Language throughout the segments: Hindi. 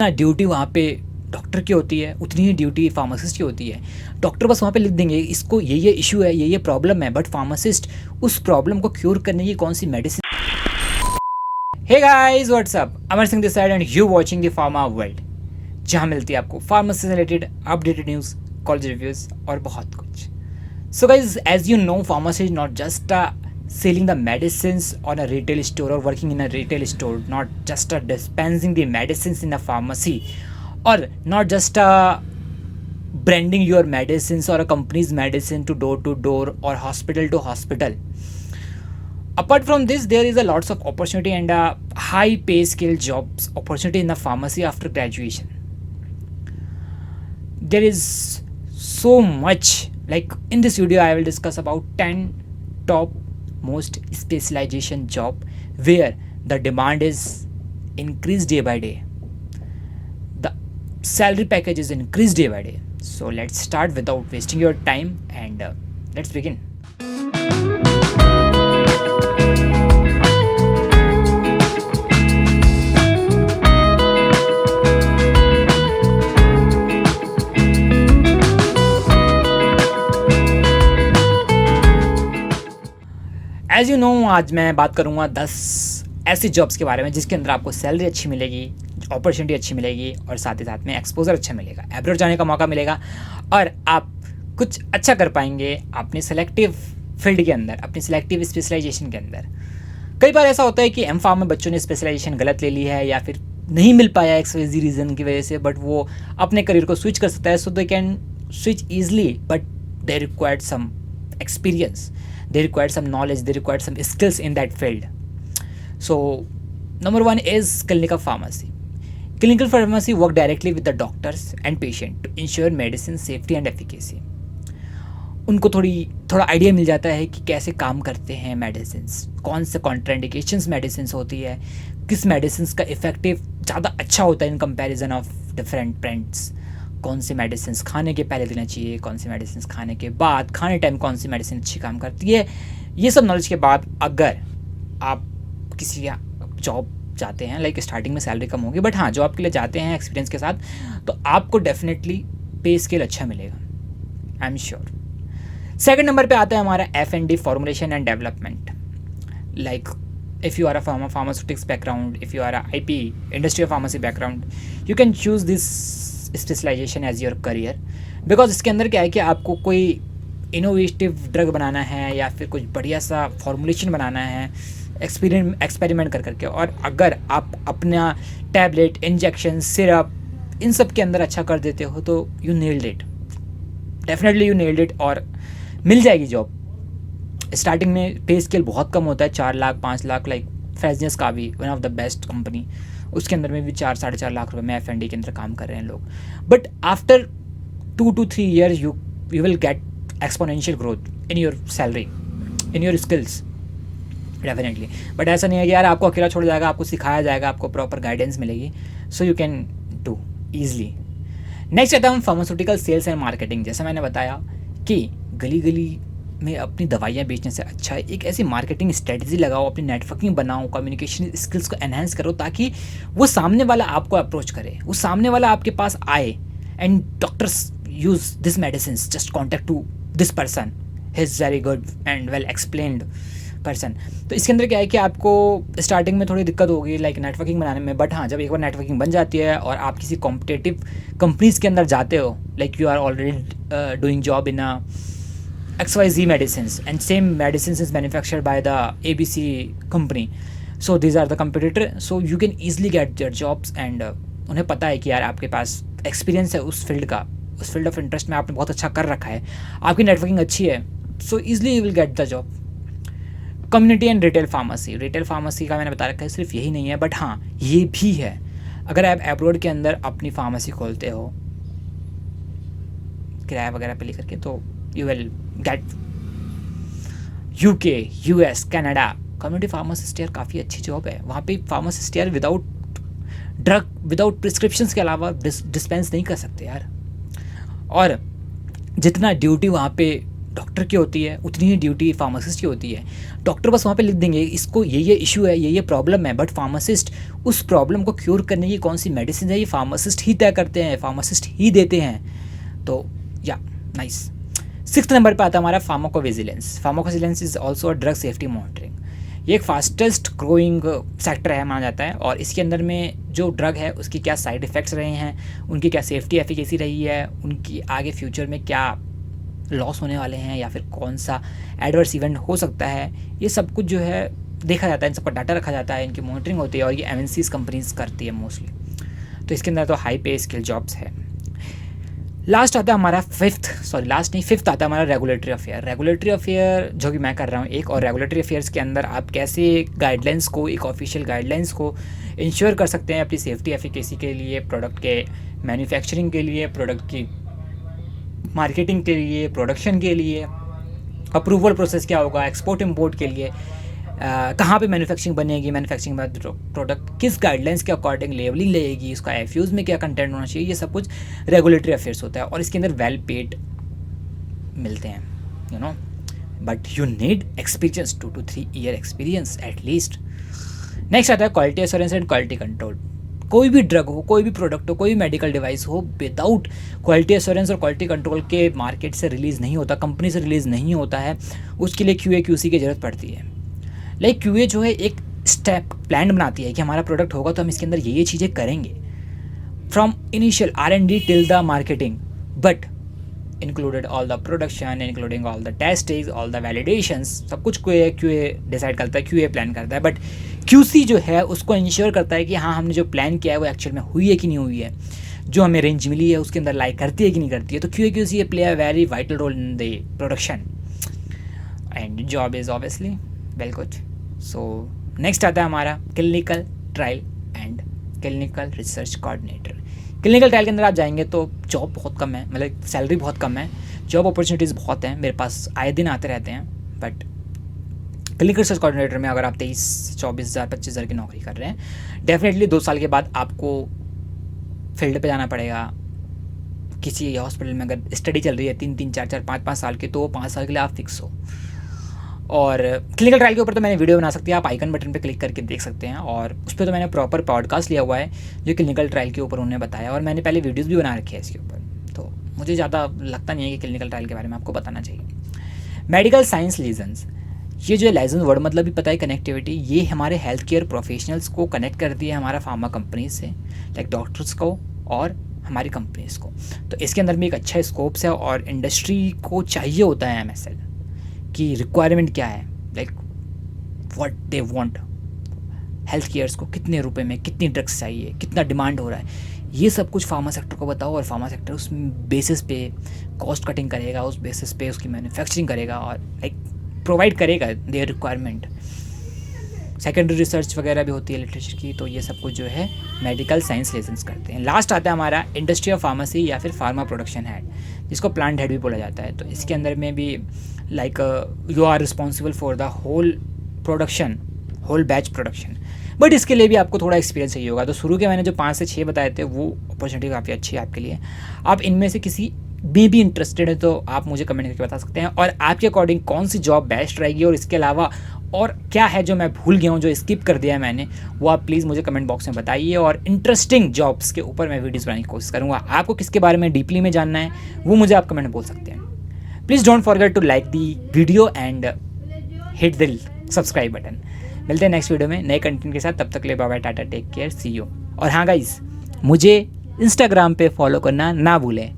ना ड्यूटी वहाँ पे डॉक्टर की होती है उतनी ही ड्यूटी फार्मासिस्ट की होती है। डॉक्टर बस वहाँ पे लिख देंगे इसको ये इशू है, ये प्रॉब्लम है, बट फार्मासिस्ट उस प्रॉब्लम को क्योर करने की कौन सी medicine. Hey guys what's up, Amar Singh this side and you watching the pharma world, जहाँ मिलती है आपको फार्मेसी से related updated news, college reviews और बहुत कुछ। So guys, as you know, pharmacy is not just selling the medicines on a retail store or working in a retail store, not just dispensing the medicines in a pharmacy, or not just branding your medicines or a company's medicine to door or hospital to hospital. Apart from this, there is a lots of opportunity and a high pay scale jobs opportunity in the pharmacy after graduation. There is so much. Like in this video, I will discuss about 10 top most specialization job where the demand is increased day by day. The salary package is increased day by day. So let's start without wasting your time and let's begin. As you know, आज मैं बात करूँगा 10 ऐसी जॉब्स के बारे में जिसके अंदर आपको सैलरी अच्छी मिलेगी, अपॉर्चुनिटी अच्छी मिलेगी और साथ ही साथ में एक्सपोजर अच्छा मिलेगा, एब्रॉड जाने का मौका मिलेगा और आप कुछ अच्छा कर पाएंगे अपने सेलेक्टिव फील्ड के अंदर, अपनी सेलेक्टिव स्पेशलाइजेशन के अंदर। कई बार ऐसा होता है कि एम फार्म में बच्चों ने स्पेशलाइजेशन गलत ले ली है या फिर नहीं मिल पाया एक्सवाइजी रीज़न की वजह से, बट वो अपने करियर को स्विच कर सकता है। So they can switch easily, but they required some experience, they require some knowledge, they require some skills in that field. So number one is clinical pharmacy. Clinical pharmacy work directly with the doctors and patient to ensure medicine safety and efficacy. उनको थोड़ा आइडिया मिल जाता है कि कैसे काम करते हैं मेडिसिन्स, कौन से कॉन्ट्राइंडिकेशंस मेडिसिन्स होती है, किस मेडिसिन्स का इफेक्टिव ज़्यादा अच्छा होता है in comparison of different brands, कौन सी मेडिसिन्स खाने के पहले देना चाहिए, कौन सी मेडिसिन्स खाने के बाद, खाने टाइम कौन सी मेडिसिन अच्छी काम करती है। ये सब नॉलेज के बाद अगर आप किसी जॉब जाते हैं, लाइक स्टार्टिंग में सैलरी कम होगी, बट हाँ जॉब के लिए जाते हैं एक्सपीरियंस के साथ, तो आपको डेफिनेटली पे स्केल अच्छा मिलेगा, I am sure. Second number पे आता है हमारा F&D, formulation and development. Like if you are a pharmaceutics background, if you are a IP industry or pharmacy background, you can choose this specialisation as your career, because इसके अंदर क्या है कि आपको कोई इनोवेटिव ड्रग बनाना है या फिर कुछ बढ़िया सा फॉर्मुलेशन बनाना है एक्सपेरिमेंट कर करके, और अगर आप अपना टैबलेट, इंजेक्शन, सिरप इन सब के अंदर अच्छा कर देते हो तो you nailed it, definitely you nailed it और मिल जाएगी जॉब। स्टार्टिंग में पे स्केल बहुत कम होता है, 4 लाख 5 लाख, लाइक फ्रेजनेस का भी one of the best company, उसके अंदर में भी 4-4.5 लाख रुपए में F&D के अंदर काम कर रहे हैं लोग। But after 2 to 3 years you will get exponential growth in your salary, in your skills, definitely. But ऐसा नहीं है कि यार आपको अकेला छोड़ जाएगा, आपको सिखाया जाएगा, आपको प्रॉपर गाइडेंस मिलेगी, so you can do easily. Next आता है फार्मास्यूटिकल सेल्स एंड मार्केटिंग। जैसे मैंने बताया कि गली गली में अपनी दवाइयाँ बेचने से अच्छा है एक ऐसी मार्केटिंग स्ट्रेटजी लगाओ, अपनी नेटवर्किंग बनाओ, कम्युनिकेशन स्किल्स को एनहांस करो, ताकि वो सामने वाला आपको अप्रोच करे, वो सामने वाला आपके पास आए and doctors use this medicine, just contact to this person, he is very good and well explained person. तो इसके अंदर क्या है कि आपको स्टार्टिंग में थोड़ी दिक्कत होगी लाइक नेटवर्किंग बनाने में, बट हाँ जब एक बार नेटवर्किंग बन जाती है और आप किसी कॉम्पिटेटिव कंपनीज़ के अंदर जाते हो, like you are already doing job in a XYZ medicines and same medicines is manufactured by the ABC company, so these are the competitor, so you can easily get their jobs and उन्हें पता है कि यार आपके पास एक्सपीरियंस है उस फील्ड का, उस फील्ड ऑफ इंटरेस्ट में आपने बहुत अच्छा कर रखा है, आपकी नेटवर्किंग अच्छी है, so easily you will get the job. Community and retail pharmacy का मैंने बता रखा है, सिर्फ यही नहीं है, बट हाँ ये भी है। अगर आप एब्रॉड के अंदर अपनी फार्मेसी खोलते हो किराया वगैरह पे लेकर के, तो you will get UK, US, Canada. Community pharmacist यार काफ़ी अच्छी जॉब है, वहाँ पे फार्मासिस्ट यार विदाउट ड्रग, विदाउट प्रिस्क्रिप्शंस के अलावा डिस्पेंस नहीं कर सकते यार। और जितना ड्यूटी वहाँ पे डॉक्टर की होती है उतनी ही ड्यूटी फार्मासिस्ट की होती है। डॉक्टर बस वहाँ पे लिख देंगे इसको ये इशू है, ये प्रॉब्लम है, बट फार्मासिस्ट उस प्रॉब्लम को क्योर करने की कौन सी मेडिसिन है ये फार्मासिस्ट ही तय करते हैं, फार्मासिस्ट ही देते हैं। तो या नाइस। 6th नंबर पे आता है हमारा pharmacovigilance. Pharmacovigilance is also a drug safety monitoring. ये एक फास्टेस्ट ग्रोइंग सेक्टर है माना जाता है, और इसके अंदर में जो ड्रग है उसकी क्या साइड इफ़ेक्ट्स रहे हैं, उनकी क्या सेफ्टी एफिकेसी रही है, उनकी आगे फ्यूचर में क्या लॉस होने वाले हैं या फिर कौन सा एडवर्स इवेंट हो सकता है, ये सब कुछ जो है देखा जाता है, इन सबका डाटा रखा जाता है, इनकी मॉनिटरिंग होती है, और ये MNCs कंपनीज करती है मोस्टली। तो इसके अंदर तो हाई पे स्किल जॉब्स है। लास्ट आता है हमारा फिफ्थ आता है हमारा रेगुलेटरी अफेयर। रेगुलेटरी अफेयर जो कि मैं कर रहा हूँ एक, और रेगुलेटरी अफेयर्स के अंदर आप कैसे गाइडलाइंस को, एक ऑफिशियल गाइडलाइंस को इंश्योर कर सकते हैं अपनी सेफ्टी एफिकेसी के लिए, प्रोडक्ट के मैन्युफैक्चरिंग के लिए, प्रोडक्ट की मार्केटिंग के लिए, प्रोडक्शन के लिए, अप्रूवल प्रोसेस क्या होगा, एक्सपोर्ट इम्पोर्ट के लिए कहाँ पे मैन्युफैक्चरिंग बनेगी, मैन्युफैक्चरिंग बाद प्रोडक्ट किस गाइडलाइंस के अकॉर्डिंग लेवलिंग लेगी, उसका एफयूज़ में क्या कंटेंट होना चाहिए, ये सब कुछ रेगुलेटरी अफेयर्स होता है, और इसके अंदर वेल पेड मिलते हैं, you know, but you need experience, 2 to 3 year experience at least. Next आता है quality assurance and quality control. कोई भी ड्रग हो, कोई भी प्रोडक्ट हो, कोई भी मेडिकल डिवाइस हो, विदाउट क्वालिटी एश्योरेंस और क्वालिटी कंट्रोल के मार्केट से रिलीज़ नहीं होता, कंपनी से रिलीज़ नहीं होता है। उसके लिए QA QC की ज़रूरत पड़ती है। लाइक QA जो है एक स्टेप प्लान बनाती है कि हमारा प्रोडक्ट होगा तो हम इसके अंदर ये चीज़ें करेंगे, from initial R&D till the marketing, but included all the production, including all the testing, all the validations, सब कुछ QA डिसाइड करता है, QA प्लान करता है, बट QC जो है उसको इंश्योर करता है कि हाँ हमने जो प्लान किया है वो एक्चुअल में हुई है कि नहीं हुई है, जो हमें रेंज मिली है उसके अंदर लाइक करती है कि नहीं करती है। तो QA QC play a very vital role in the production, and job is obviously well good. So next आता है हमारा clinical trial and clinical research coordinator. Clinical trial के अंदर आप जाएंगे तो जॉब बहुत कम है, मतलब सैलरी बहुत कम है, जॉब अपॉर्चुनिटीज़ बहुत हैं, मेरे पास आए दिन आते रहते हैं, बट क्लिनिकल रिसर्च कोऑर्डिनेटर में अगर आप 23-24,000 25,000 की नौकरी कर रहे हैं, डेफिनेटली 2 साल के बाद आपको फील्ड पे जाना पड़ेगा। किसी हॉस्पिटल में अगर स्टडी चल रही है 3-3, 4-4, 5-5 साल की, तो 5 साल के लिए आप फिक्स हो। और क्लिनिकल ट्रायल के ऊपर तो मैंने वीडियो बना सकती है, आप आइकन बटन पे क्लिक करके देख सकते हैं, और उस पर तो मैंने प्रॉपर पॉडकास्ट लिया हुआ है जो क्लिनिकल ट्रायल के ऊपर उन्होंने बताया, और मैंने पहले वीडियोस भी बना रखी है इसके ऊपर, तो मुझे ज़्यादा लगता नहीं है कि क्लिनिकल ट्रायल के बारे में आपको बताना चाहिए। मेडिकल साइंस लाइसेंस, ये जो लाइसेंस वर्ड मतलब भी पता है, कनेक्टिविटी, ये हमारे हेल्थ केयर प्रोफेशनल्स को कनेक्ट करती है हमारा फार्मा कंपनीज से, लाइक डॉक्टर्स को और हमारी कंपनीज को। तो इसके अंदर भी एक अच्छा स्कोप्स है, और इंडस्ट्री को चाहिए होता है MSL की रिक्वायरमेंट क्या है, like what they want, health cares को कितने रुपए में कितनी ड्रग्स चाहिए, कितना डिमांड हो रहा है, ये सब कुछ फार्मा सेक्टर को बताओ, और फार्मा सेक्टर उस बेसिस पे कॉस्ट कटिंग करेगा, उस बेसिस पे उसकी मैन्युफैक्चरिंग करेगा, और लाइक प्रोवाइड करेगा देयर रिक्वायरमेंट। सेकेंडरी रिसर्च वगैरह भी होती है लिटरेचर की, तो ये सब कुछ जो है मेडिकल साइंस लाइसेंस करते हैं। लास्ट आता है हमारा इंडस्ट्री ऑफ फार्मेसी या फिर फार्मा प्रोडक्शन हेड, जिसको प्लांट हेड भी बोला जाता है। तो इसके अंदर में भी like you are responsible for the whole production, whole batch production, but इसके लिए भी आपको थोड़ा एक्सपीरियंस चाहिए होगा। तो शुरू के मैंने जो 5 से 6 बताए थे वो अपॉर्चुनिटी काफ़ी अच्छी है आपके लिए। आप इनमें से किसी भी इंटरेस्टेड है तो आप मुझे कमेंट करके बता सकते हैं, और आपके अकॉर्डिंग कौन सी जॉब बेस्ट रहेगी, और इसके अलावा और क्या है जो मैं भूल गया हूँ, जो स्किप कर दिया है मैंने, वो आप प्लीज़ मुझे कमेंट बॉक्स में बताइए, और इंटरेस्टिंग जॉब्स के ऊपर मैं वीडियोस बनाने की कोशिश करूँगा। आपको किसके बारे में डीपली में जानना है वो मुझे आप कमेंट में बोल सकते हैं। Please don't forget to like the video and hit the subscribe button. मिलते हैं नेक्स्ट वीडियो में नए कंटेंट के साथ, तब तक ले bye bye, tata, take care, see you. और हाँ गाइस, मुझे इंस्टाग्राम पे फॉलो करना ना भूलें,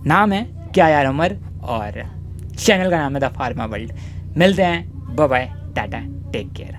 नाम है क्या यार अमर, और चैनल का नाम है द फार्मा वर्ल्ड। मिलते हैं, bye bye, tata, take care.